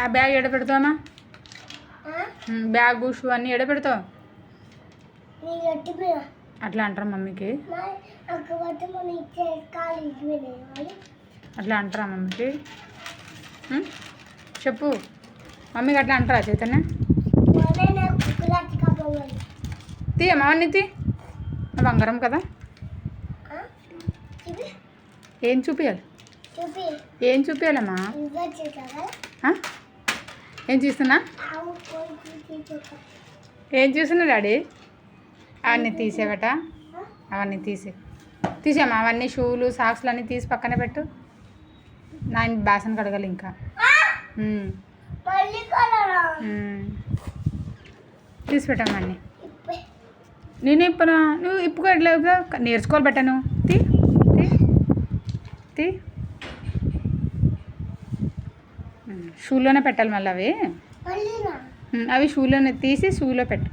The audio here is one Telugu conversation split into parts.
ఆ బ్యాగ్ ఎడ పెడతావమ్మా? బ్యాగ్ షూ అన్నీ ఎడ పెడతావు? అట్లా అంటారా మమ్మీకి? అట్లా అంటారా మమ్మీకి? చెప్పు, మమ్మీకి అట్లా అంటారా చైతన్య? తీయమ్మా అవన్నీ తీ, బంగారం కదా. ఏం చూపించాలి? ఏం చూపించాలమ్మా? ఏం చూస్తున్నా? ఏం చూస్తున్నా డాడీ? అవన్నీ తీసేవట, అవన్నీ తీసేమ్మా. అవన్నీ షూలు సాక్స్లు అన్నీ తీసి పక్కన పెట్టు. నా బాసన కడగాలి ఇంకా. తీసి పెట్టమ్మా అన్నీ. నేను ఇప్పునా? నువ్వు ఇప్పుకోవట్లేదుగా, నేర్చుకోవాలి పెట్టాను. తీ తీ తీ. షూలోనే పెట్టాలి మళ్ళీ అవి. అవి షూలోనే తీసి షూలో పెట్టు.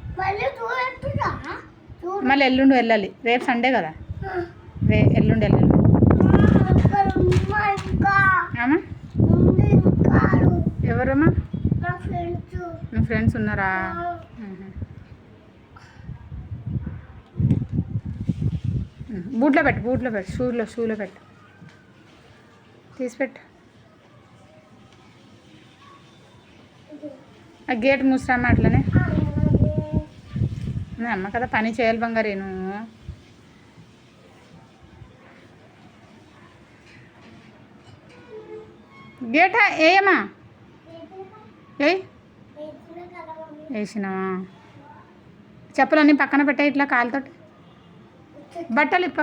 మళ్ళీ ఎల్లుండి వెళ్ళాలి, రేపు సండే కదా. ఎల్లుండి వెళ్ళాలి. ఎవరమ్మా? మీ ఫ్రెండ్స్ ఉన్నారా? బూట్లో పెట్టు, షూలో పెట్టు. తీసి పెట్టు. ఆ గేట్ మూసిరామ్మా అట్లనే. అమ్మ కదా పని చేయాలి బంగారు. నువ్వు గేట్ వేయమ్మా. వేసినావా? చెప్పులన్నీ పక్కన పెట్టాయి ఇట్లా కాలుతోటి. బట్టలు ఇప్ప